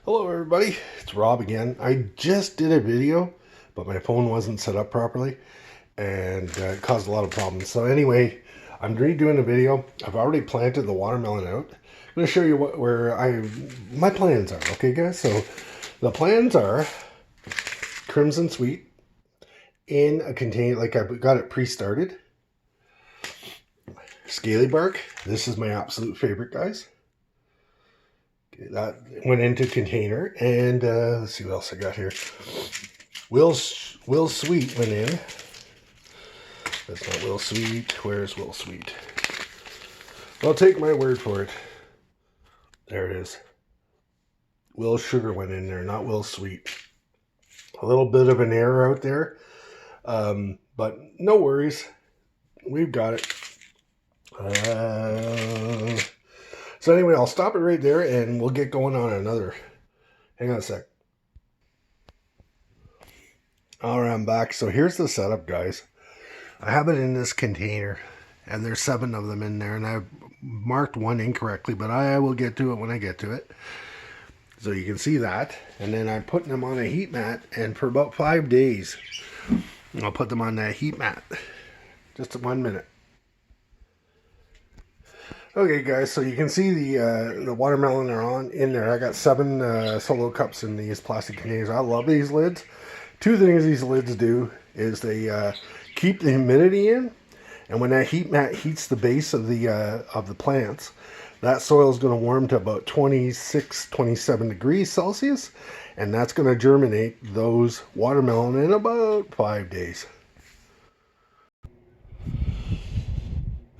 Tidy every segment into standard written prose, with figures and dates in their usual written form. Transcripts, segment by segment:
Hello everybody, it's Rob again. I just did a video, but my phone wasn't set up properly and it caused a lot of problems. So anyway, I'm redoing a video. I've already planted the watermelon out. I'm going to show you my plans are, okay guys? So the plans are Crimson Sweet in a container, like I've got it pre-started. Scaly Bark, this is my absolute favorite, guys. That went into container, and let's see what else I got here. Will Sweet went in. That's not Will Sweet. Where's Will Sweet? Well, take my word for it. There it is. Will Sugar went in there, not Will Sweet. A little bit of an error out there, but no worries. We've got it. So anyway, I'll stop it right there and we'll get going on another. Hang on a sec. All right, I'm back. So here's the setup, guys. I have it in this container and there's 7 of them in there, and I've marked one incorrectly, but I will get to it when I get to it. So you can see that. And then I'm putting them on a heat mat, and for about 5 days, I'll put them on that heat mat. Just 1 minute. Okay guys, so you can see the watermelon are in there. I got 7 solo cups in these plastic containers. I love these lids. 2 things these lids do is they keep the humidity in, and when that heat mat heats the base of the plants, that soil is going to warm to about 26, 27 degrees Celsius, and that's going to germinate those watermelon in about 5 days.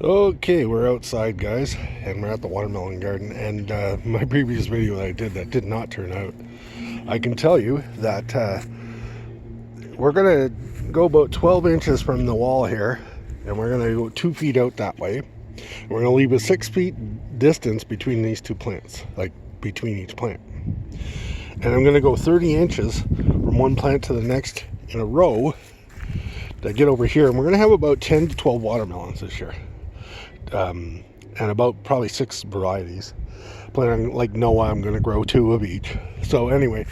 Okay, we're outside, guys, and we're at the watermelon garden, and my previous video that I did that did not turn out. I can tell you that we're going to go about 12 inches from the wall here, and we're going to go 2 feet out that way. We're going to leave a 6 feet distance between these 2 plants, like between each plant. And I'm going to go 30 inches from one plant to the next in a row to get over here, and we're going to have about 10 to 12 watermelons this year. And about probably 6 varieties. Planning, like Noah, I'm going to grow 2 of each. So anyway,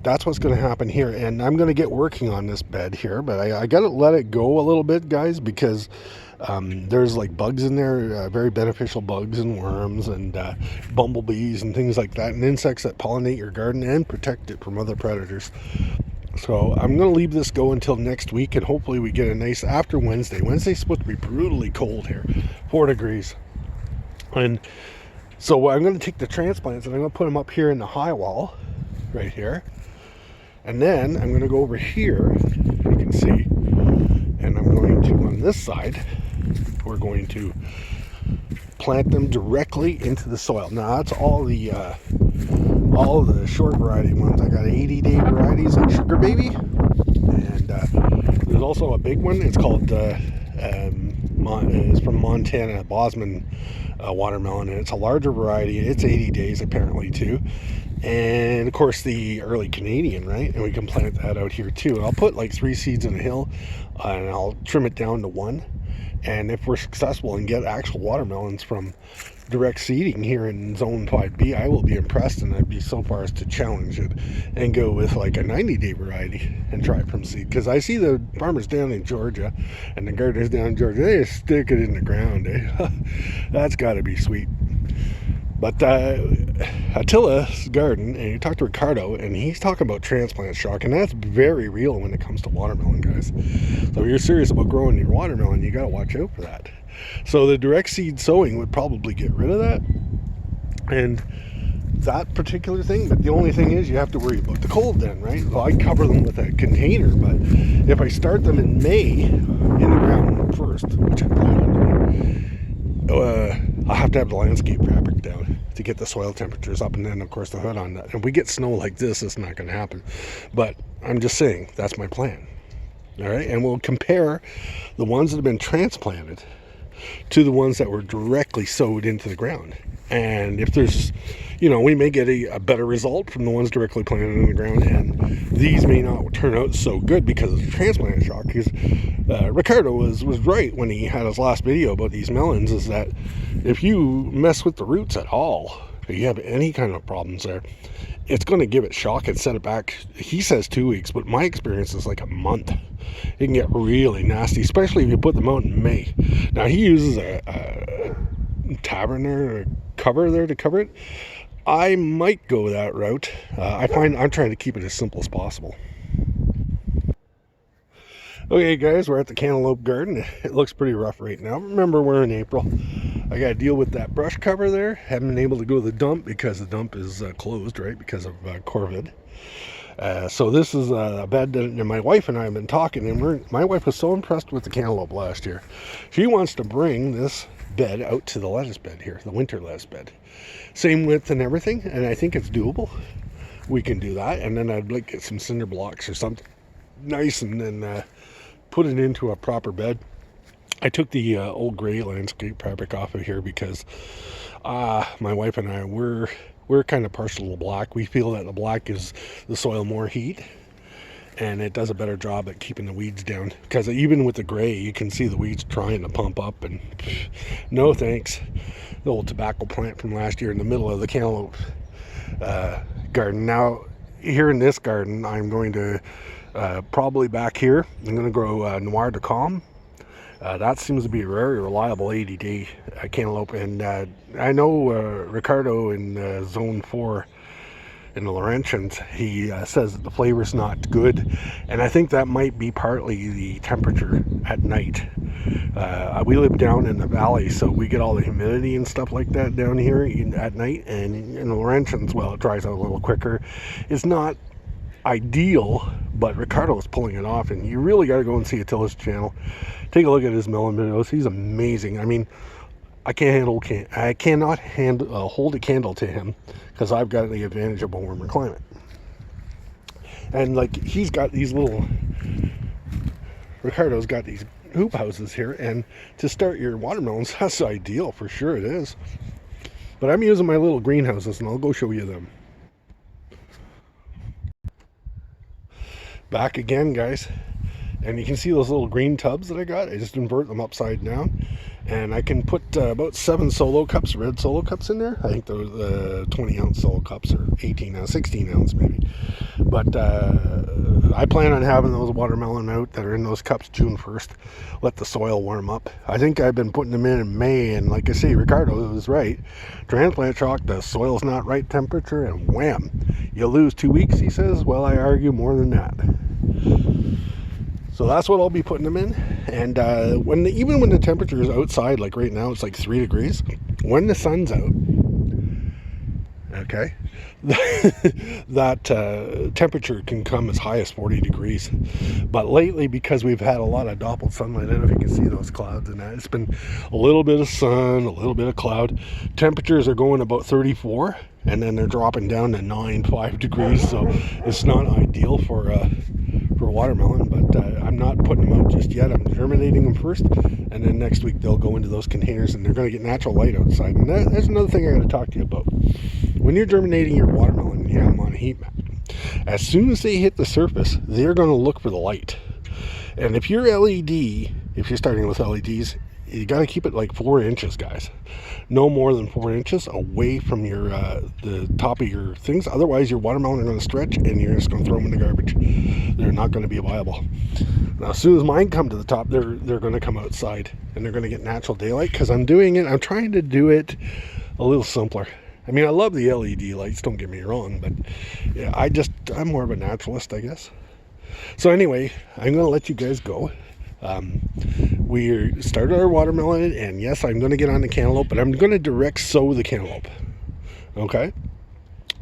that's what's going to happen here, and I'm going to get working on this bed here, but I got to let it go a little bit, guys, because there's like bugs in there, very beneficial bugs and worms and bumblebees and things like that, and insects that pollinate your garden and protect it from other predators. So I'm going to leave this go until next week, and hopefully we get a nice after Wednesday. Wednesday's supposed to be brutally cold here, 4 degrees. And so I'm going to take the transplants and I'm going to put them up here in the high wall, right here. And then I'm going to go over here, you can see, and I'm going to, on this side, we're going to plant them directly into the soil. Now that's all the short variety ones. I got 80-day varieties like Sugar Baby, and there's also a big one. It's called it's from Montana, Bosman watermelon, and it's a larger variety. It's 80 days apparently too, and of course the early Canadian, right? And we can plant that out here too. And I'll put like 3 seeds in a hill, and I'll trim it down to 1. And if we're successful and get actual watermelons from direct seeding here in Zone 5B, I will be impressed, and I'd be so far as to challenge it and go with like a 90-day variety and try it from seed. Because I see the farmers down in Georgia and the gardeners down in Georgia, they just stick it in the ground. That's got to be sweet. But Attila's garden, and you talk to Ricardo, and he's talking about transplant shock, and that's very real when it comes to watermelon, guys. So if you're serious about growing your watermelon, you got to watch out for that. So the direct seed sowing would probably get rid of that, and that particular thing. But the only thing is, you have to worry about the cold then, right? Well, I cover them with a container, but if I start them in May in the ground first, which I plan on doing, I'll have to have the landscape fabric down to get the soil temperatures up, and then of course the hood on that. If we get snow like this, it's not going to happen. But I'm just saying, that's my plan. All right, and we'll compare the ones that have been transplanted to the ones that were directly sowed into the ground. And if there's, we may get a better result from the ones directly planted in the ground, and these may not turn out so good because of the transplant shock. Because Ricardo was right when he had his last video about these melons, is that if you mess with the roots at all, if you have any kind of problems there, it's going to give it shock and set it back. He says 2 weeks, but my experience is like a month. It can get really nasty, especially if you put them out in May. Now, he uses a taverner or cover there to cover it. I might go that route. I find I'm trying to keep it as simple as possible. Okay, guys, we're at the cantaloupe garden. It looks pretty rough right now. Remember, we're in April. I got to deal with that brush cover there. Haven't been able to go to the dump because the dump is closed, right, because of COVID. So this is a bed that my wife and I have been talking, and my wife was so impressed with the cantaloupe last year. She wants to bring this bed out to the lettuce bed here, the winter lettuce bed. Same width and everything, and I think it's doable. We can do that, and then I'd like get some cinder blocks or something nice and then put it into a proper bed. I took the old gray landscape fabric off of here because my wife and I, we're kind of partial to black. We feel that the black gives the soil more heat, and it does a better job at keeping the weeds down. Because even with the gray, you can see the weeds trying to pump up, and no thanks. The old tobacco plant from last year in the middle of the cantaloupe garden. Now, here in this garden, I'm going to probably back here, I'm going to grow Noir de Calme. That seems to be a very reliable 80-day cantaloupe, and I know Ricardo in Zone 4 in the Laurentians, he says that the flavor's not good, and I think that might be partly the temperature at night. We live down in the valley, so we get all the humidity and stuff like that down here at night, and in the Laurentians, well, it dries out a little quicker. It's not ideal, but Ricardo is pulling it off, and you really got to go and see Attila's channel. Take a look at his melon videos. He's amazing. I mean, I cannot hold a candle to him because I've got the advantage of a warmer climate. And like, he's got these little, Ricardo's got these hoop houses here, and to start your watermelons, that's ideal for sure. It is. But I'm using my little greenhouses, and I'll go show you them. Back again, guys, and you can see those little green tubs that I got. I just invert them upside down, and I can put about 7 solo cups, red solo cups in there. I think those 20 ounce solo cups, or 18 ounce, 16 ounce maybe. But I plan on having those watermelon out that are in those cups June 1st. Let the soil warm up. I think I've been putting them in May, and like I say, Ricardo was right. Transplant shock, the soil's not right temperature, and wham, you lose 2 weeks, he says. Well, I argue more than that. So that's what I'll be putting them in. And even when the temperature is outside, like right now, it's like 3 degrees. When the sun's out, okay, that temperature can come as high as 40 degrees. But lately, because we've had a lot of doppled sunlight, I don't know if you can see those clouds and that. It's been a little bit of sun, a little bit of cloud. Temperatures are going about 34, and then they're dropping down to 5 degrees. So it's not ideal for watermelon, but I'm not putting them out just yet. I'm germinating them first, and then next week they'll go into those containers, and they're going to get natural light outside. And that's another thing I got to talk to you about. When you're germinating your watermelon and you have them on a heat map, as soon as they hit the surface, they're going to look for the light. And if you're if you're starting with LEDs, you got to keep it like 4 inches, guys. No more than 4 inches away from your the top of your things. Otherwise, your watermelon are going to stretch, and you're just going to throw them in the garbage. They're not going to be viable. Now, as soon as mine come to the top, they're going to come outside, and they're going to get natural daylight, because I'm trying to do it a little simpler. I mean, I love the LED lights, don't get me wrong, but yeah, I'm more of a naturalist, I guess. So anyway, I'm going to let you guys go. We started our watermelon, and yes, I'm going to get on the cantaloupe, but I'm going to direct sow the cantaloupe. Okay?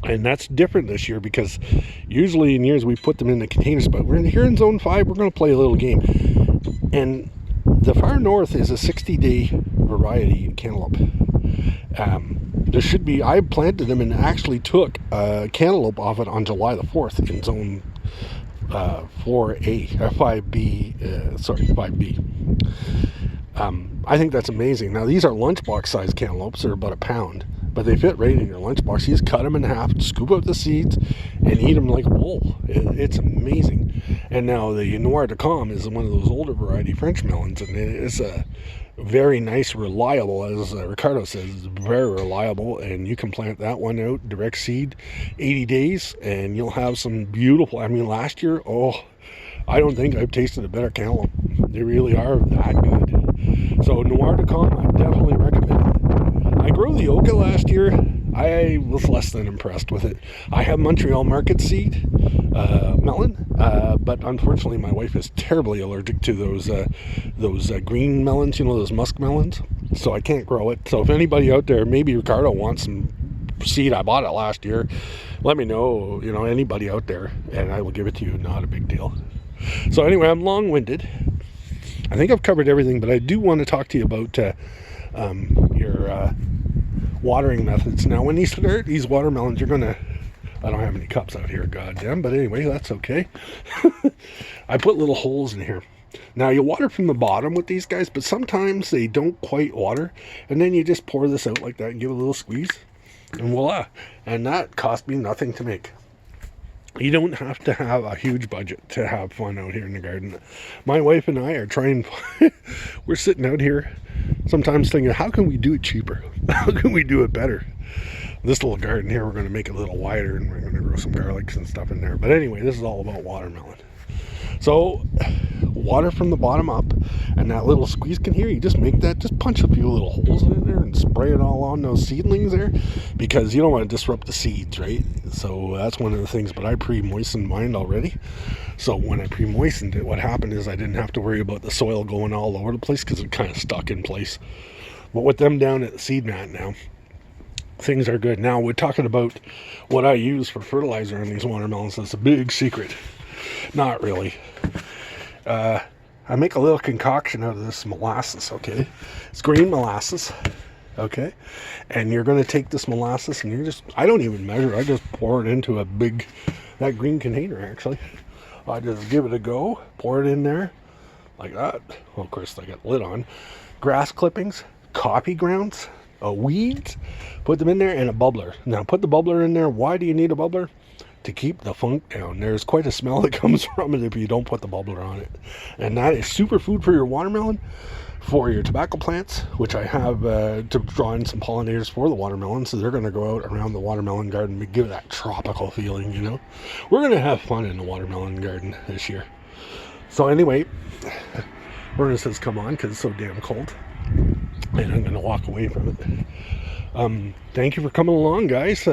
And that's different this year, because usually in years we put them in the containers, but we're here in Zone 5, we're going to play a little game. And the far north is a 60-day variety cantaloupe. I planted them and actually took cantaloupe off it on July the 4th in Zone 5B. I think that's amazing. Now, these are lunchbox size cantaloupes. They're about a pound, but they fit right in your lunchbox. You just cut them in half, scoop out the seeds, and eat them like whole. It's amazing. And now the Noir de Calme is one of those older variety French melons, and it's very nice, reliable, as Ricardo says, very reliable, and you can plant that one out direct seed, 80 days, and you'll have some beautiful. I mean, last year, I don't think I've tasted a better cantaloupe. They really are that good. So Noir de Calm, I definitely recommend. I grew the Oka last year. I was less than impressed with it. I have Montreal Market seed melon, but unfortunately my wife is terribly allergic to those green melons, those musk melons, so I can't grow it. So if anybody out there, maybe Ricardo wants some seed, I bought it last year, let me know, anybody out there, and I will give it to you. Not a big deal. So anyway, I'm long-winded. I think I've covered everything, but I do want to talk to you about your watering methods. Now, when you start these watermelons, you're gonna, I don't have any cups out here, goddamn, but anyway, that's okay. I put little holes in here. Now, you water from the bottom with these guys, but sometimes they don't quite water, and then you just pour this out like that and give it a little squeeze, and voila. And that cost me nothing to make. You don't have to have a huge budget to have fun out here in the garden. My wife and I are trying, we're sitting out here sometimes thinking, how can we do it cheaper? How can we do it better? This little garden here, we're going to make it a little wider, and we're going to grow some garlics and stuff in there. But anyway, this is all about watermelon. So, water from the bottom up, and that little squeeze can here, you just make that, just punch a few little holes in there and spray it all on those seedlings there, because you don't want to disrupt the seeds, right? So that's one of the things, but I pre-moistened mine already. So when I pre-moistened it, what happened is I didn't have to worry about the soil going all over the place, because it kind of stuck in place. But with them down at the seed mat now, things are good. Now, we're talking about what I use for fertilizer on these watermelons. That's a big secret. Not really. I make a little concoction out of this molasses, okay? It's green molasses, okay? And you're going to take this molasses, and you're just, I don't even measure, I just pour it into a big, that green container, actually. I just give it a go, pour it in there, like that. Well, of course, I got the lid on. Grass clippings, coffee grounds, weeds, put them in there, and a bubbler. Now, put the bubbler in there. Why do you need a bubbler? To keep the funk down. There's quite a smell that comes from it if you don't put the bubbler on it. And that is super food for your watermelon, for your tobacco plants, which I have to draw in some pollinators for the watermelon, so they're going to go out around the watermelon garden and give it that tropical feeling, We're going to have fun in the watermelon garden this year. So anyway, Ernest has come on because it's so damn cold, and I'm going to walk away from it. Thank you for coming along, guys.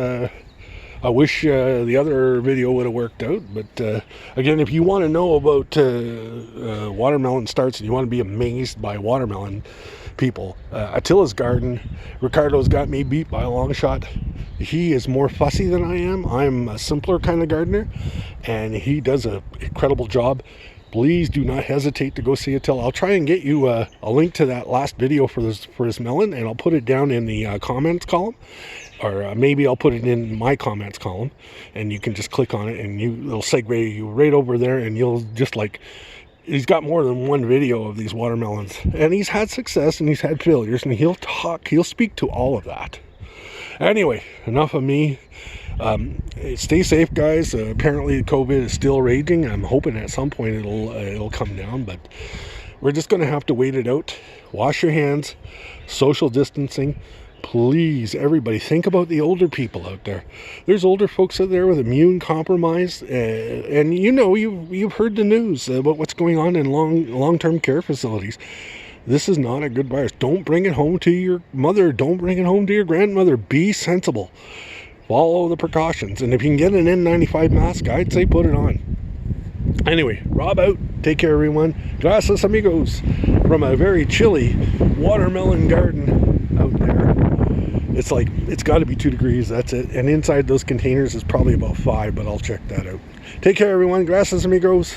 I wish the other video would have worked out, but again, if you want to know about watermelon starts and you want to be amazed by watermelon people, Attila's garden, Ricardo's got me beat by a long shot. He is more fussy than I am. I'm a simpler kind of gardener, and he does an incredible job. Please do not hesitate to go see Attila. I'll try and get you a link to that last video for this melon, and I'll put it down in the comments column, or maybe I'll put it in my comments column, and you can just click on it, and it'll segue you right over there, and you'll just he's got more than one video of these watermelons, and he's had success and he's had failures, and he'll speak to all of that. Anyway, enough of me. Stay safe, guys. Apparently COVID is still raging. I'm hoping at some point it'll come down, but we're just going to have to wait it out. Wash your hands, social distancing. Please, everybody, think about the older people out there. There's older folks out there with immune compromise, and you've heard the news about what's going on in long-term care facilities. This is not a good virus. Don't bring it home to your mother. Don't bring it home to your grandmother. Be sensible. Follow the precautions. And if you can get an N95 mask, I'd say put it on. Anyway, Rob out. Take care, everyone. Gracias, amigos. From a very chilly watermelon garden out there. It's got to be 2 degrees. That's it. And inside those containers is probably about 5, but I'll check that out. Take care, everyone. Gracias, amigos.